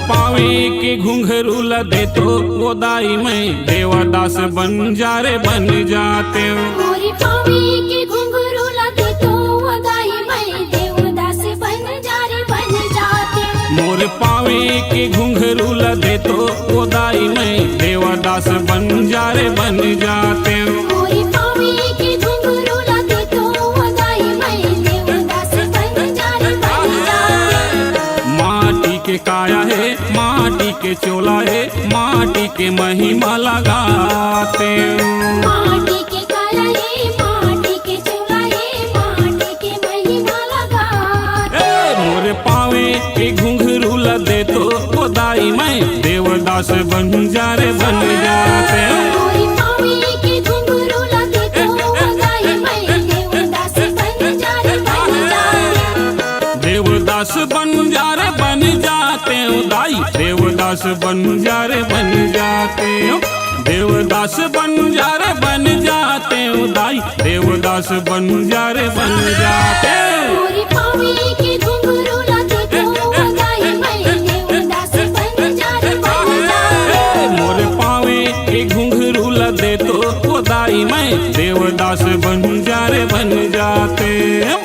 पावे के घुंघरू लदे तो वो दाई मैं देवदास बन जा रे बन जाते हो। मोरी पावे के घुंघरू लदे तो वो दाई मैं देवदास बन जा रे बन जाते हो। मोर पावे के घुंघरू लदे तो वो दाई मैं देवदास बन जा रे बन जाते हो। मोरी पावे के घुंघरू लदे तो वो दाई मैं देवदास बन जा रे बन जाते हो। माटी के काया है माटी के चोला है माटी के महिमा लगाते हो। माटी के काया है माटी के चोला है माटी के महिमा लगाते हो। मोरे पावे के घुंघरू लदे तो वो दाई मैं देवदास बन जा रे बन जाते हो। मोरी पावे के घुंघरू लदे तो वो दाई मैं देवदास बन जा रे बन जाते हो। देवदास बन जा रे बन जाते हो दाई देवदास बन जा रे बन जाते हो। देवदास बन जा रे बन जाते हो दाई देवदास बन जा रे बन जाते हो। मोरी पावे के घुंघरू लदे तो वो दाई मैं देवदास बन जा रे बन जाते हो। मोरे पावे के घुंघरू लदे तो वो दाई मैं देवदास बन जा रे बन जाते हो।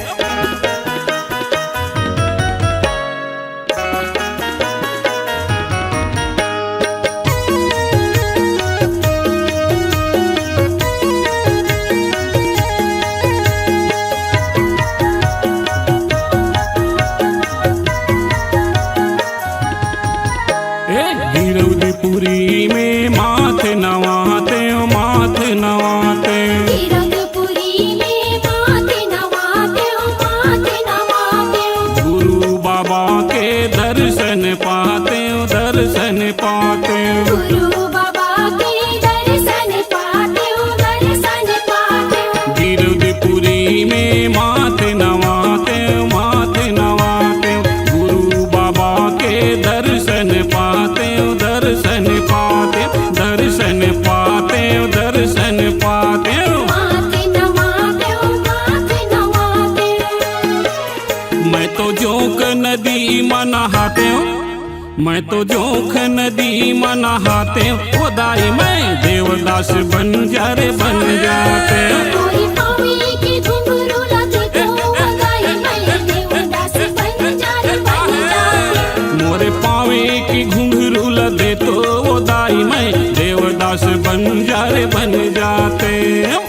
गिरौदपुरी में माथ नवाते हो माथ नवाते हो। गिरौदपुरी में माथ नवाते हो माथ नवाते हो। गुरु बाबा के दर्शन पाते हो दर्शन पाते हो। गुरु बाबा के दर्शन पाते हो दर्शन पाते हो। गिरौदपुरी में माथ नवाते हो माथ नवाते हो। गुरु बाबा के दर्शन पाते हो दर्शन पाते हो दर्शन पाते हो दर्शन पाते हो। माथ नवाते हो माथ नवाते हो। मैं तो जोक नदी मनाते हो मैं तो जोख नदी मनाते हो वो दाई मैं देवदास बन जा रे बन जाते हो। मोरी पावे के घुंघरू लदे तो वो दाई मैं देवदास बन जा रे बन जाते हो। मोरे पावे की घुंघरू लदे तो वो दाई मैं देवदास बन जा रे बन जाते हो।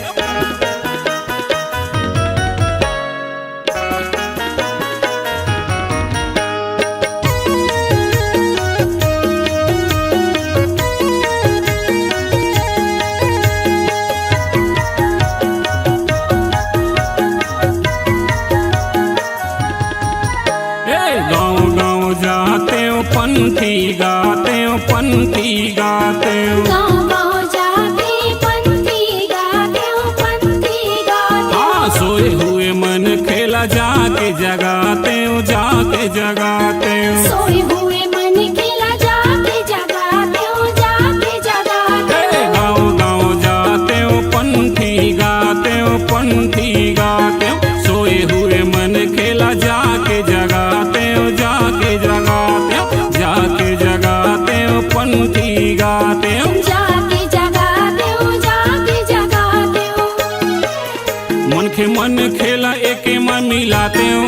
गाँव गाँव जाते हो पंथी गाते हो पंथी गाते हो। गाँव गाँव जाके पंथी गाते हो पंथी गाते हो। हाँ सोए हुए मन खेला जाके जगाते हो जाके जगाते हो। सोए हुए मन खिला जाके जगाते हो जाके जगाते हो। गाँव गाँव जाते हो पंथी गाते हो पंथी गाते हो। सोए हुए मन खेला जाके जगाते हो जाके जगाते हो जाके जगाते हो पंथी गाते हो। जाके जगाते हो जाके जगाते हो। मन के मन खेला एके में मिलाते हो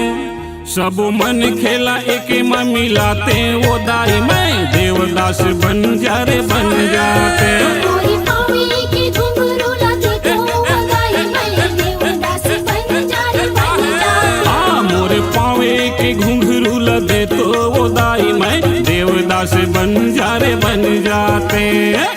सब मन खेला एके में मिलाते हो वो दाई मैं देवदास बन जा रे बन जाते हो। मोरी पावे के घुंघरू लदे तो वो दाई मैं देवदास बन जा रे बन जाते हो। हाँ मोरे पावे के घुंघरू लदे तो वो दाई मैं देवदास बन जा रे बन जाते हैं।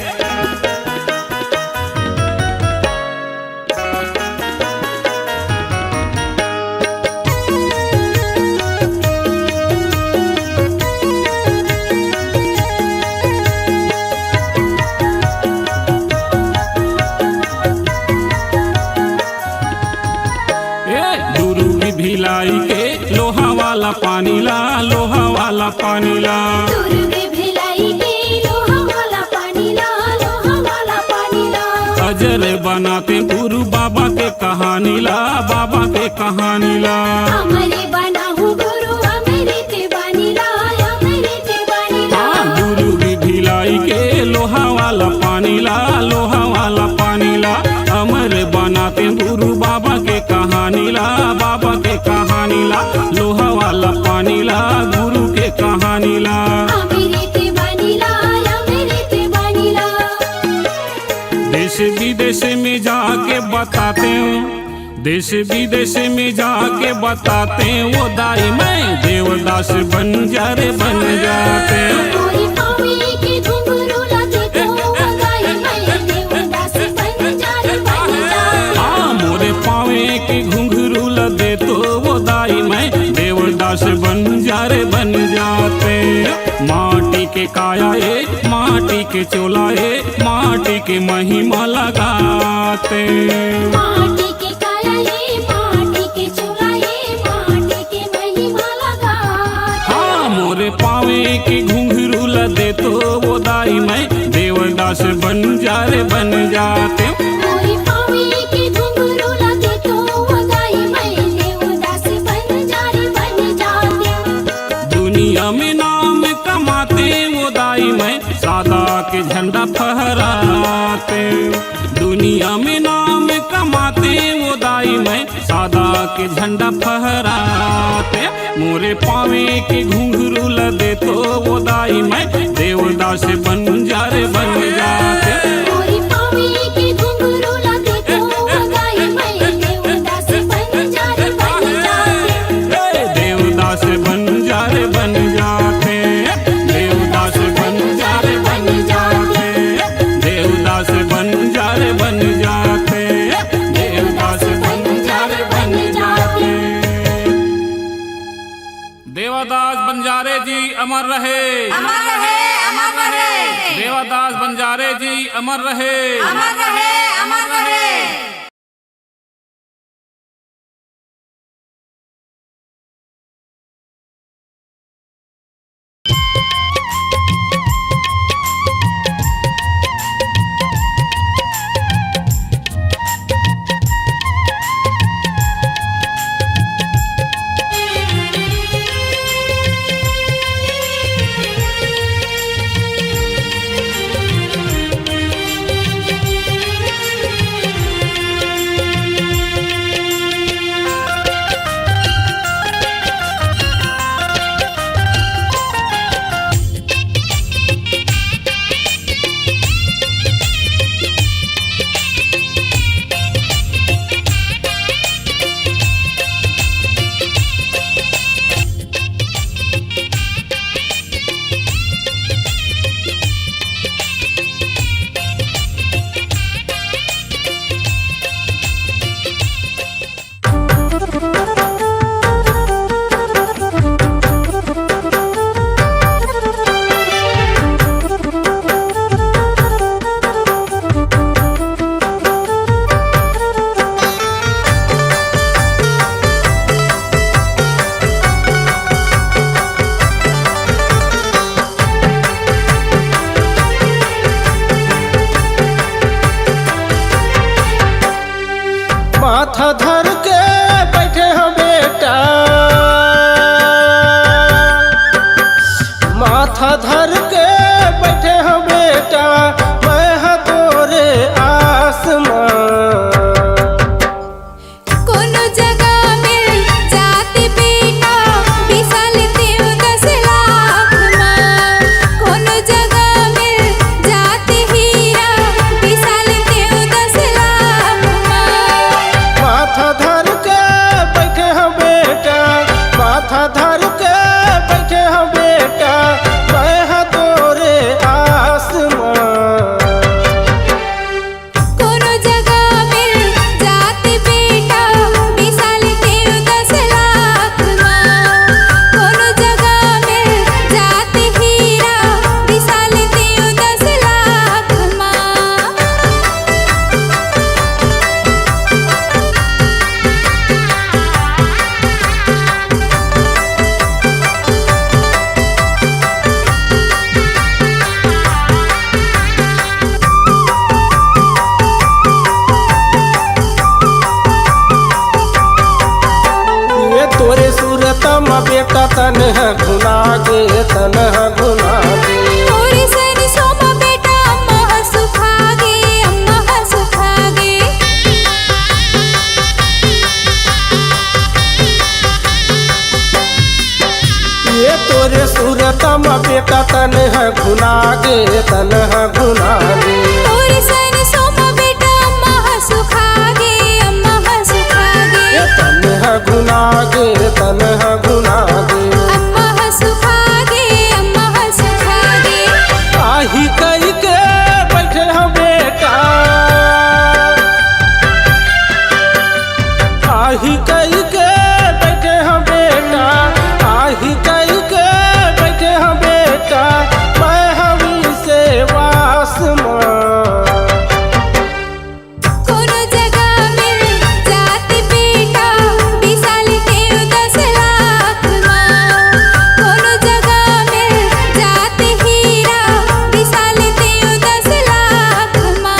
भिलाई के लोहा वाला पानी ला लोहा वाला पानी ला। दुर्ग भिलाई के लोहा वाला पानी ला लोहा वाला पानी ला। अजर बनाते गुरु बाबा के कहानी ला बाबा के कहानी ला। अमरे बना हूँ गुरु अमृत बानी ला अमृत बानी ला। जाके बताते हैं, देश विदेश में जाके बताते हैं वो दाई मैं देवदास बंजारे बन जाते हैं। मोरे पावे के घुंघरू लगे तो वो दाई मैं देवदास बंजारे बन जाते। हाँ मोरे पावे के घुंघरू लगे तो वो दाई मैं देवदास बंजारे बन जाते। माटी के काया माटी के चोला माटी के महिमा लगाते। माटी के काया माटी के चोला माटी के महिमा लगाते। हाँ मोरे पावे के घुंघरू लदे तो वो दाई मैं देवदास बंजारे बन जाते। मोरे पावे के घुंघरू लगे तो वो दाई मैं देवदास बंजारे बन जाते। दुनिया में नाम कमाते वो दाई मैं सादा के झंडा फहराते। दुनिया में नाम कमाते वो दाई मैं सादा के झंडा फहराते। मोरे पावे के घुंघरू लदे तो वो दाई मैं देवदास बंजारे बन जाते। मोरे पावे के घुंघरू लगे तो वो दाई मैं देवदास बंजारे बन जाते। देवदास बंजारे बन जाते। देवदास बंजारे बन जाते। देवदास बंजारे बन जाते। देवदास बंजारे बन जाते। देवदास बंजारे जी अमर रहे, अमर रहे, अमर रहे। देवदास बंजारे जी अमर रहे, अमर रहे, अमर रहे। माथा धर के बैठे हो बेटा, माथा धर के बैठे हो बेटा, मैं हा तोरे आसमान। कोनो जगह मिल जाते बेटा विशाल देवदास लाख मां। कोनो जगह मिल जाते हीरा विशाल देवदास लाख मां। माथा धर के बैठे हो बेटा, माथा धर के बैठे हो बेटा, मैं हा तोरे आसमान। कोनो जगह मिल जाते बेटा विशाल देवदास लाख मां। कोनो जगह मिल जाते हीरा विशाल देवदास लाख मां। ये तोरे सूरत में बेटा तन है घुना गे, तन है घुना गे। थोड़ी सन सोमा बेटा अम्मा सुखा गे, अम्मा सुखा गे। ये तोरे सूरत में बेटा तन है घुना गे, तन है घुना गे। थोड़ी सन सोमा बेटा अम्मा सुखा आही कई के बैठे हैं बेटा, आही कई के बैठे हैं बेटा, मैं हमी से वास माँ। कोनो जगह मिल जाती बेटा, विशाल देव 10 लाख माँ। कोनो जगह मिल जाते हीरा, विशाल देव 10 लाख माँ।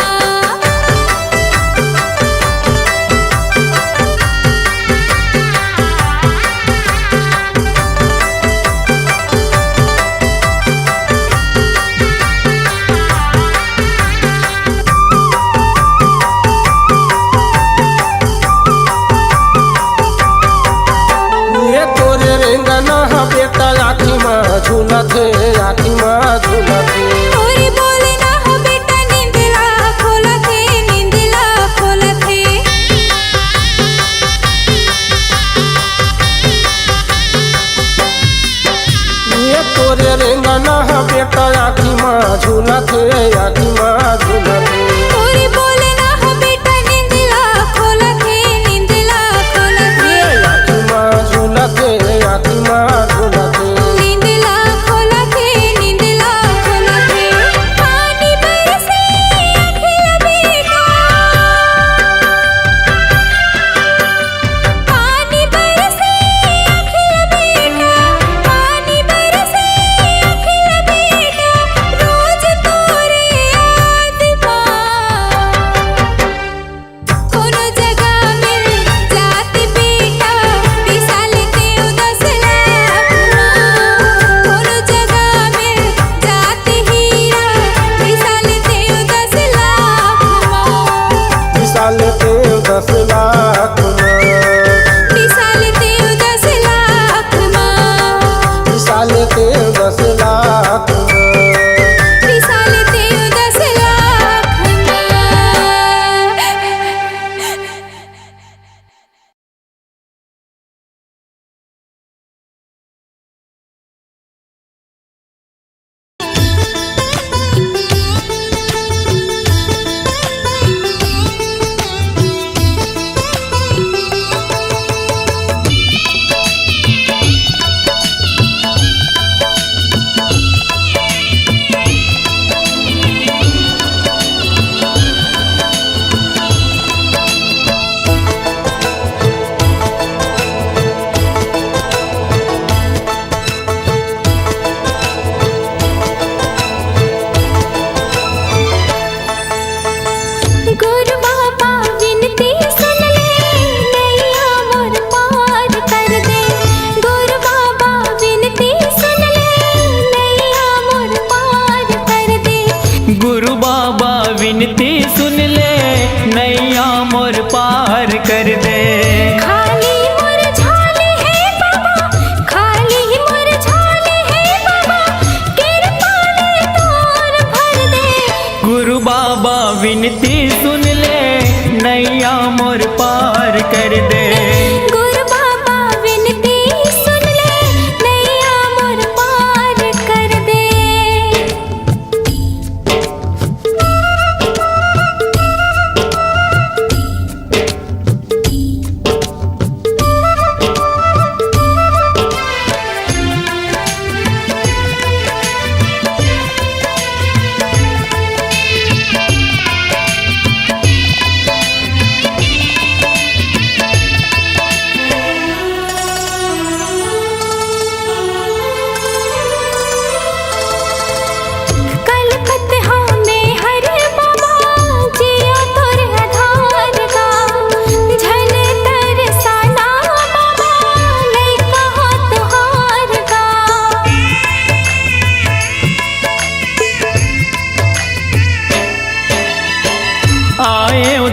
ये तोरे रेंगना है बेटा, आखी माँ झूलत है, आखी माँ झूलत है। तोरी बोले ना हो बेटा, नींदला खोलत है, नींदला खोलत है। ये तोरे रेंगना है बेटा, आखी माँ झूलत है, आखी माँ झूलत है। तोरी बोले ना हो बेटा, नींदला खोलत है, नींदला खोलत है। आखी माँ झूलत है, आखी माँ झूलत है। नींदला खोलत है, नींदला खोलत है। पानी बरसे अखिल बेटा, पानी बरसे अखिल बेटा, पानी बरसे अखिल बेटा, रोज तोरे याद माँ। कोनो जगह मिल जाती बेटा, विशाल देव 10 लाख माँ। कोनो जगह मिल जाती हीरा, विशाल देव 10 लाख माँ। विशाल देव 10 लाख माँ। विशाल देव 10 लाख माँ। विशाल देव 10 लाख माँ। विशाल देव 10 लाख माँ। गुरु बाबा विनती सुन ले, नैया मोर पार कर दे। गुरु बाबा विनती सुन ले, नैया मोर पार कर दे। गुरु बाबा विनती सुन ले, नैया मोर पार कर दे। खाली मोर झाले है बाबा, खाली मोर झाले है बाबा, कृपा ले तोर भर दे। गुरु बाबा विनती सुन ले, नैया मोर पार कर दे। गुरु बाबा विनती सुन ले, नैया मोर पार कर दे।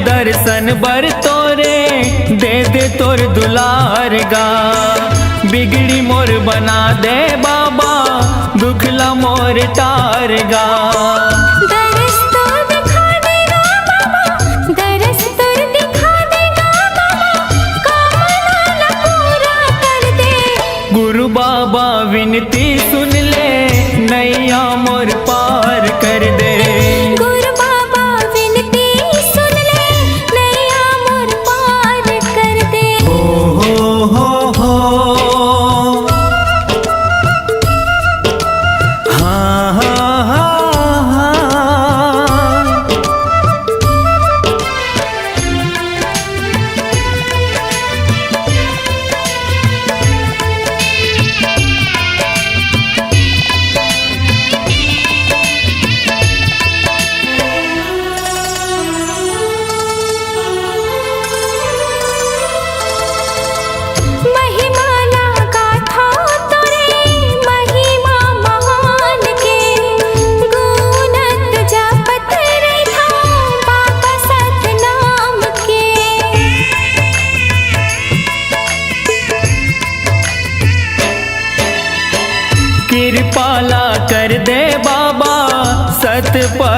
दर्शन बर तोरे दे दे तोर दुलार गा। बिगड़ी मोर बना दे बाबा दुखला मोर तार गा। दरस तो दिखा देगा बाबा, दरस तो दिखा देगा बाबा, कामना पूरा कर दे। गुरु बाबा विनती सुन ले नैया मोर पार कर दे। गुरु बाबा विनती सुन ले नैया मोर पार कर दे।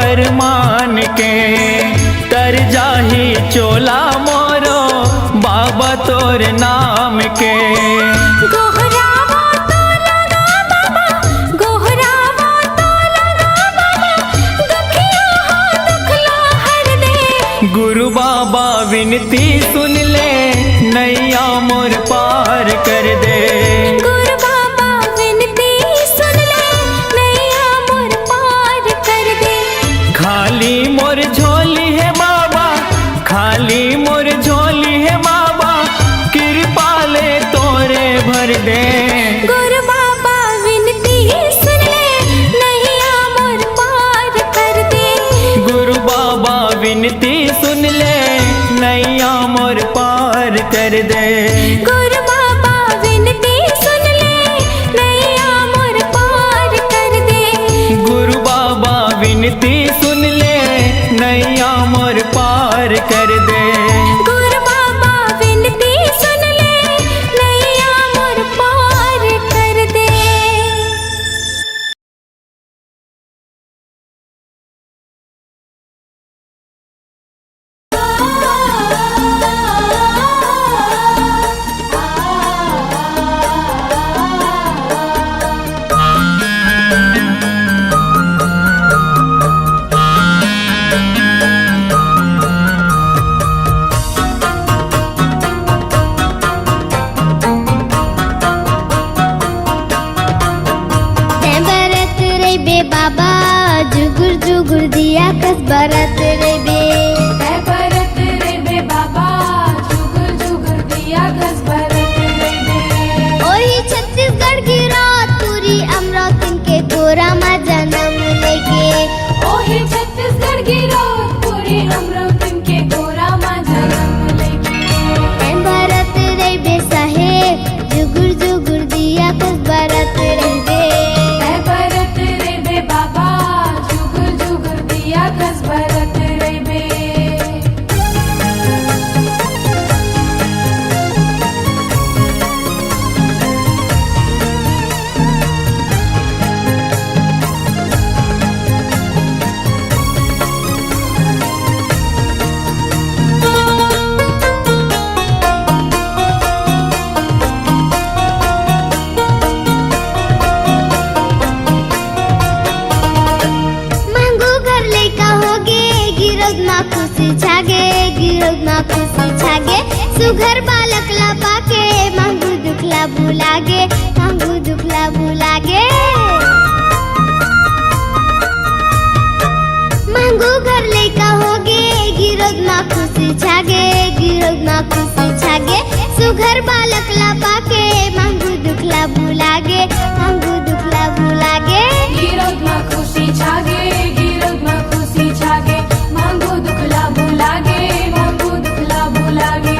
फरमान के तर जाही चोला मोरो बाबा तोर नाम के गोहरावा तो लगा बाबा, गोहरावा तो लगा बाबा, दुखिया हो दुखला हर दे। गुरु बाबा विनती सुन ले नैया मोर पार कर दे। गुरु बाबा विनती सुन ले नैया मोर पार कर दे। खाली मोर झोली है बाबा, खाली मोर झोली है बाबा, कृपा ले तोरे भर दे। गुरु बाबा विनती सुन ले नैया मोर पार कर दे। गुरु बाबा विनती सुन ले नैया मोर पार कर दे। गुरु बाबा विनती सुन ले नैया मोर पार कर दे। गुरु बाबा विनती सुन ले नैया मोर पार कर दे। गुरु बाबा विनती सुन ले नैया मोर पार कर दे। बरत रे बे बाबा जुगुर जुगुर दिया कस बरत रे बे बरत रे बे बाबा जुगुर जुगुर दिया कस बरत रे बे। ओही छत्तीसगढ़ की रात पूरी अमरावती के गोरा मा जन्म लेके ओही छत्तीसगढ़ की रात पूरी अमरावती के गोरा मा जन्म लेके। बरत रे बे साहेब जुगुर जुगुर दिया कस बरत रे बे बरत रे बे बाबा जुगुर जुगुर दिया कस बरत रे बे। मांगू घर लेका होगे गिरोद मा खुशी छागे गिरोद मा खुशी छागे सुघर बालक ला पाके मांगू दुखला भुलागे मांगू दुखला भुलागे। मांगू घर लेका होगे गिरोद मा खुशी छागे गिरोद मा खुशी छागे सुघर बालक ला पाके मांगू दुखला भुलागे मांगू दुखला भुलागे। गिरोद मा खुशी छागे गिरोद मा खुशी छागे मांगू दुखला भुलागे मांगू दुखला भुलागे।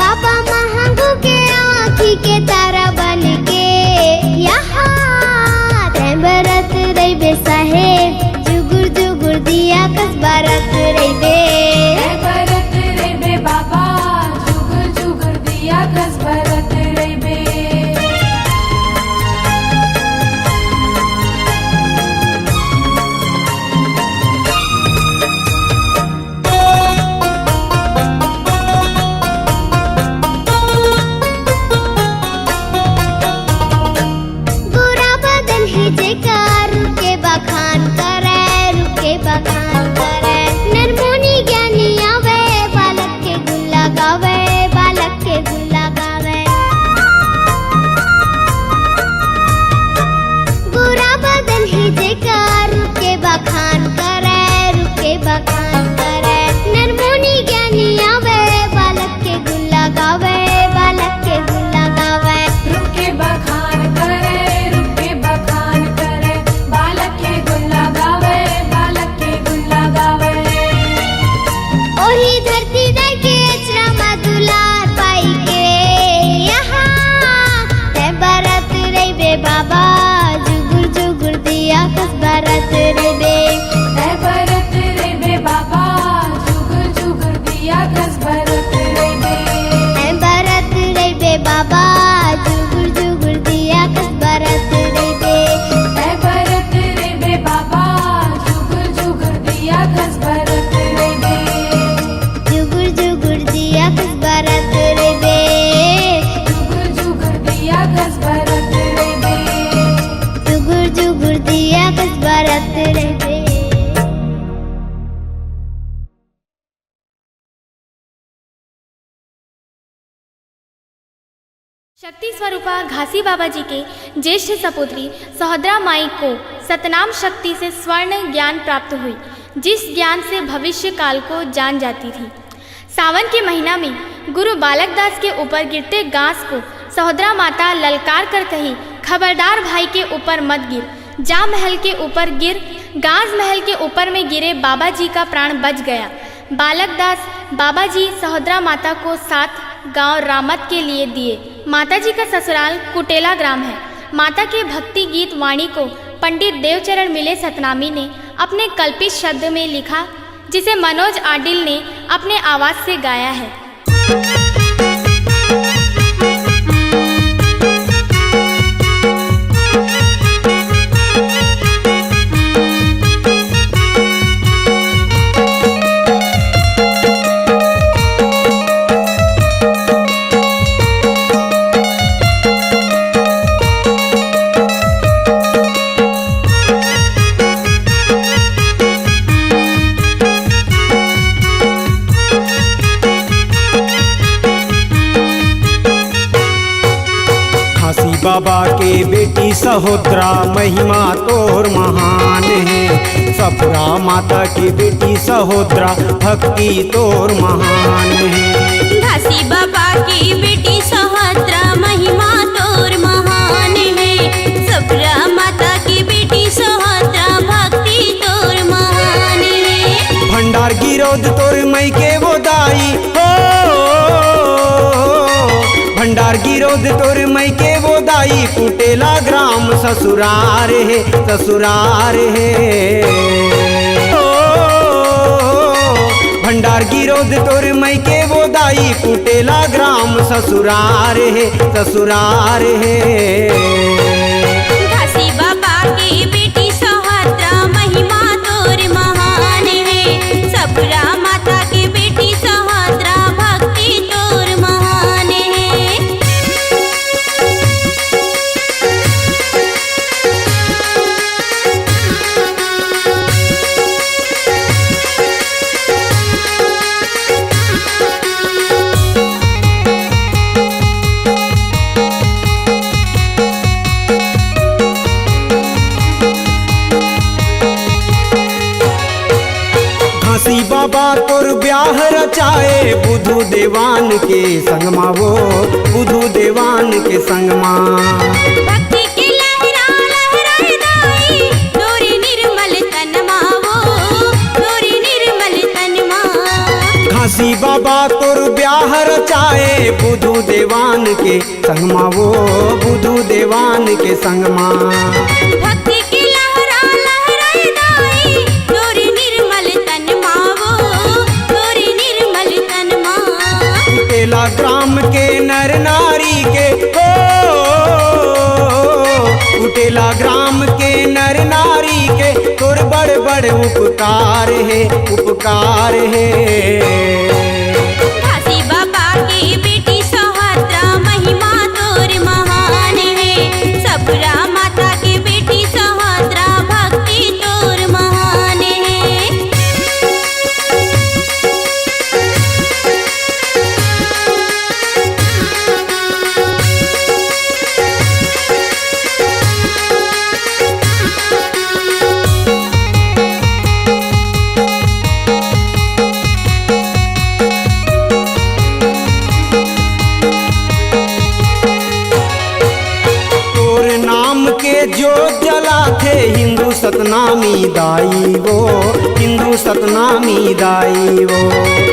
बाबा महंगू के आँखी के तारा बन के यहाँ बरत रे बे साहेब जुगुर जुगुर दिया कस बरत रे बे बरत रे बे बाबा जुगुर जुगुर दिया कस बरत रे बे। बुरा बदन है जेकार रुके बखान करे रुके बखान करे नरमुनी ज्ञानी आवे बालक के गुण लगावे बालक के गुण लगावे। बुरा बदन है जेकार रुके बखान करे रुके बखान करे नरमुनी ज्ञानी आवे बालक के गुण लगावे बालक के गुण लगावे। रुके बखान करे रुके बखान करे बालक के गुण लगावे बालक के गुण लगावे। ओही धरती दे के अचरा मा दुलार पाई के यहाँ बरत रे बे बाबा जुगुर जुगुर दिया कस बरत रे बे बरत रे बे बाबा जुगुर जुगुर दिया कस बरत रे बे। बरत रे बे बाबा जुगुर जुगुर दिया कस बरत रे बे बरत रे बे बाबा शक्ति स्वरूपा घासी बाबा जी के ज्येष्ठ सपुत्री सहोदरा माई को सतनाम शक्ति से स्वर्ण ज्ञान प्राप्त हुई, जिस ज्ञान से भविष्य काल को जान जाती थी। सावन के महीना में गुरु बालकदास के ऊपर गिरते गांस को सहोदरा माता ललकार कर कही, खबरदार भाई के ऊपर मत गिर, जा महल के ऊपर गिर। गांस महल के ऊपर में गिरे, बाबा जी का प्राण बच गया। बालकदास बाबा जी सहोदरा माता को 7 गांव रामत के लिए दिए। माता जी का ससुराल कुटेला ग्राम है। माता के भक्ति गीत वाणी को पंडित देवचरण मिले सतनामी ने अपने कल्पित शब्द में लिखा, जिसे मनोज आडिल ने अपने आवाज से गाया है। बाबा के बेटी सहोदरा महिमा तोर महान है। सपुरा माता की बेटी सहोदरा भक्ति तोर महान है। घासी बाबा की बेटी सहोदरा महिमा तोर महान है। सपुरा माता की बेटी सहोदरा भक्ति तोर महान है। भंडार गिरोद तोर मई के वो दाई हो, भंडार गिरोद तोर मई के वो दाई। कुटेला ग्राम ससुरार है, ससुरार है। ओ भंडार गिरोद तोर मई के वो दाई। कुटेला ग्राम ससुरार है, ससुरार है। घासी बाबा की बेटी सहोदरा महिमा तोर महान है। सपुरा माता की बेटी सहोदरा भक्ति तोर महान है। घासी बाबा तोर ब्याह रचाए बुधु देवान के संगमा वो, बुधु देवान के संगमा। भक्ति की लहरा लहराए दाई, डोरी निर्मल तनमा वो, डोरी निर्मल तनमा। घासी बाबा तोर ब्याह रचाए बुधु देवान के संगमा वो, बुधु देवान के संगमा। भक्ति की लहरा लहराए दाई, डोरी निर्मल तनमा वो, डोरी निर्मल तनमा। कुटेला ग्राम के नर नारी के हो, कुटेला ग्राम के नर नारी के तोर बड़ बड़ उपकार है, उपकार है। घासी बाबा की बेटी सहोदरा महिमा तोर महान है। सपुरा माता की बेटी सहोदरा भक्ति तोर महान है। तोर नाम के जो जला थे हिंदू सतनामी दाई वो, हिंदू सतनामी दाई वो।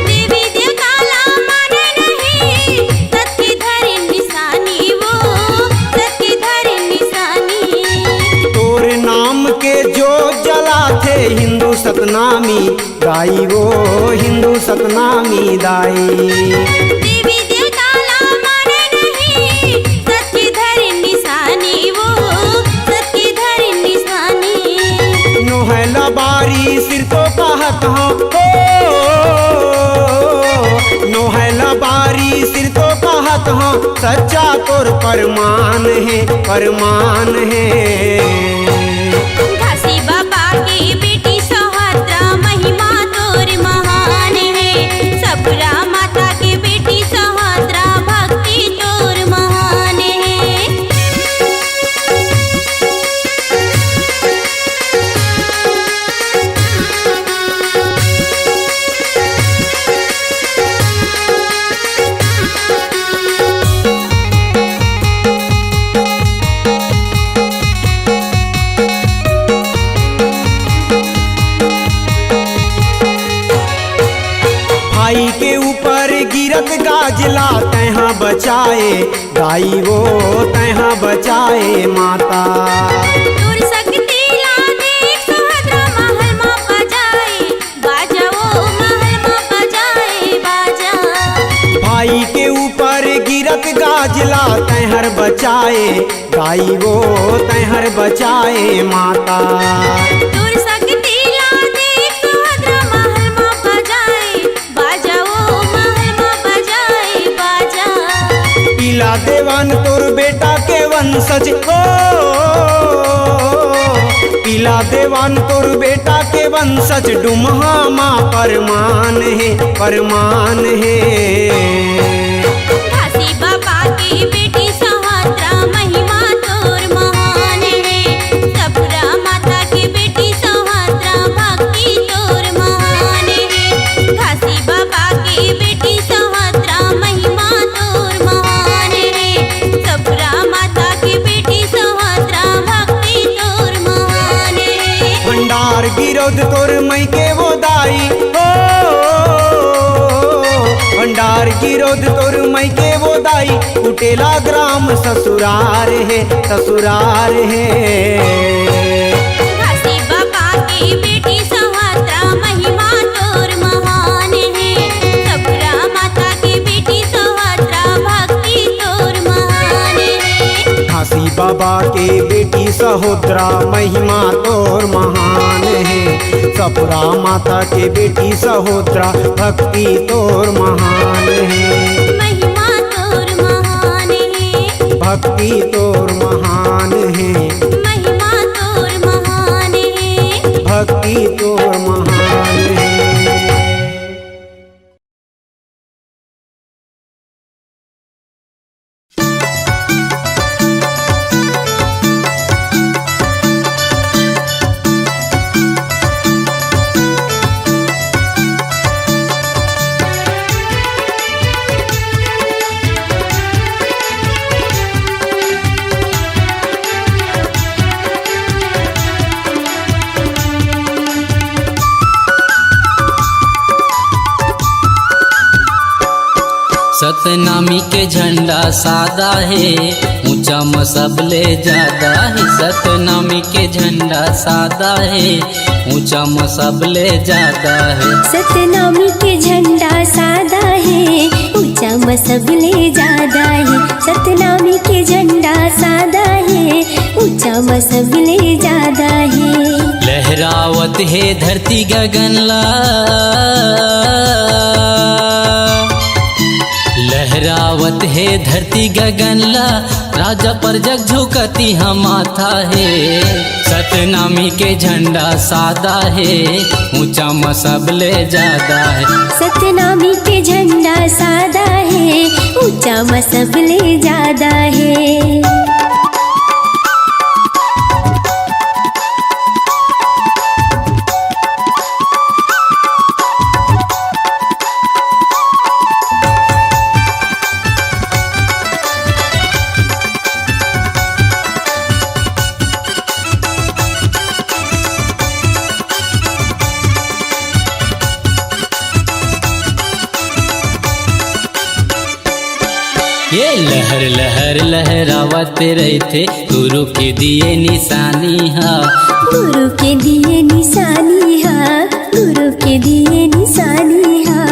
देवी देवता ला माने नहीं, सत की धरी निशानी वो, सत की धरी निशानी। तोर नाम के जो जला थे हिंदू सतनामी दाई वो, हिंदू सतनामी दाई। देवी देवता ला माने नहीं, सत की धरी निशानी वो, सत की धरी निशानी। नोहला बारी सिर तो कहत हूँ, नोहला बारी सिर तो कहत हूँ। सच्चा तोर परमान है, परमान है। घासी बाबा की बेटी सहोदरा महिमा तोर महान है। सपुरा माता की बेटी सहोदरा भक्ति तोर महान है। गिरत गाजला तहाँ बचाए गाई वो तहाँ बचाए माता। दूर सकती ला देख सुभद्रा महल में बजाए बाजा, वो महल में बजाए बाजा। भाई के ऊपर गिरत गाजला तहर बचाए गाई वो तहर बचाए माता। दूर सकती ला देख सुभद्रा महल में बजाए बाजा, वो महल में बजाए बाजा। पीला देवान तोर बेटा के वंशज हो, पीला देवान तोर बेटा के वंशज डुमहा माँ परमान है परमान है। घासी बाबा की बेटी सुभद्रा महिमा तोर महान है, सफरा माता की बेटी सुभद्रा भक्ति तोर महान है। घासी बाबा की बेटी सुभद्रा महिमा तोर महान है, सफरा माता की बेटी सुभद्रा भक्ति तोर महान है। भंडार गिरोध तोर मई के वो दाई हो, भंडार गिरोध तोर मई के वो दाई कुटेला ग्राम ससुरार है ससुरार है। घासी बाबा की बेटी सुभद्रा महिमा तोर महान है, सफरा माता की बेटी सुभद्रा भक्ति तोर महान है। घासी बाबा के बेटी सहोदरा महिमा तोर महान है, सपुरा माता के बेटी सहोदरा भक्ति तोर महान है। महिमा तोर महान है, भक्ति तोर महान है, महिमा तोर महान है। भक्ति तोर महान है। सतनामी के झंडा सादा है ऊंचा मसबले ज्यादा है। सतनामी के झंडा सादा है ऊंचा मसबले ज्यादा है। सतनामी के झंडा सादा है ऊंचा मसबले ज्यादा है। सतनामी के झंडा सादा है ऊंचा मसबले ज्यादा है। लहरावत है धरती गगनला, लहरावत है धरती गगनला, राजा पर जग झुकती हम माथा है। सतनामी के झंडा सादा है ऊंचा मसबले ज्यादा है। सतनामी के झंडा सादा है ऊंचा मसबले ज्यादा है। ये लहर लहर लहरावत रहते गुरु के दिए निशानी हा, गुरु के दिए निशानी हा, गुरु के दिए निशानी हा।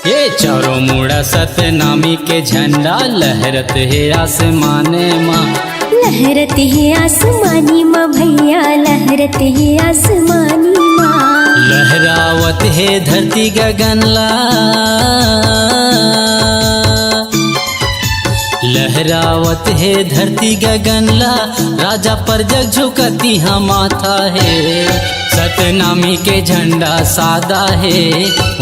ये चारों मुड़ा सतनामी के झंडा लहरत है आसमाने माँ, लहरत है आसमानी माँ भैया, लहरत है आसमानी माँ। लहरावत है धरती गगनला, लहरावत है धरती गगनला, राजा पर जग झुकती हम माथा है। सतनामी के झंडा सादा है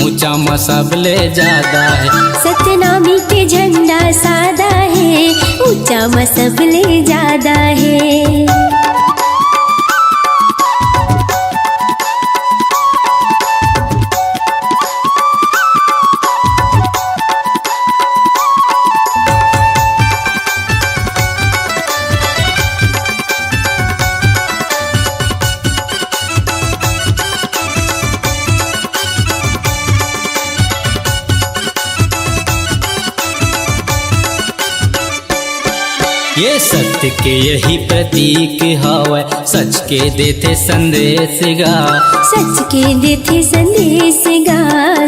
ऊंचा मसबले ज्यादा है। सतनामी के झंडा सादा है ऊंचा मसबले ज्यादा है। ये सत्य के यही प्रतीक हवै, सच के देते संदेश गा। सच के देते संदेश गा,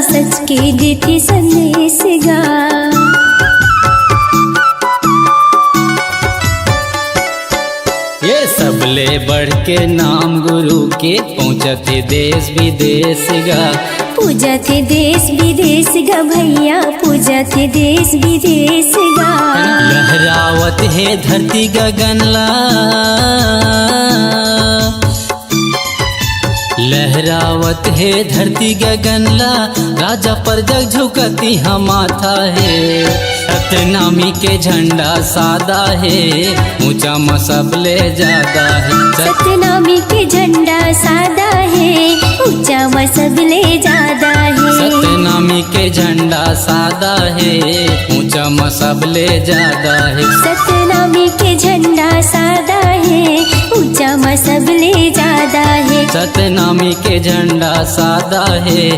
सच के देते संदेश गा। ये सबले बढ़ के नाम गुरु के पहुँचते देश विदेश गा। पूजा थे देश विदेश गा भैया, पूजा थे देश विदेश गा। लहरावत है धरती गगनला, लहरावत है धरती गगनला, राजा पर जग झुकती हम माथा है। सतनामी के झंडा सादा है, ऊंचा मसबले ज्यादा है। सतनामी के झंडा सादा है, ऊंचा मसबले ज्यादा है। सतनामी के झंडा सादा है, ऊंचा मसबले ज्यादा है। सतनामी के झंडा सादा है, ऊंचा मसबले ज्यादा है। सतनामी के झंडा सादा है,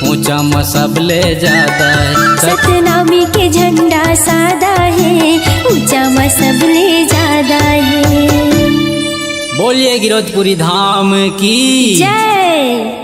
ऊंचा मसबले ज्यादा है। सतनामी के झंडा सादा है, ऊंचा मसबले ज्यादा है। बोलिए गिरौदपुरी धाम की जय।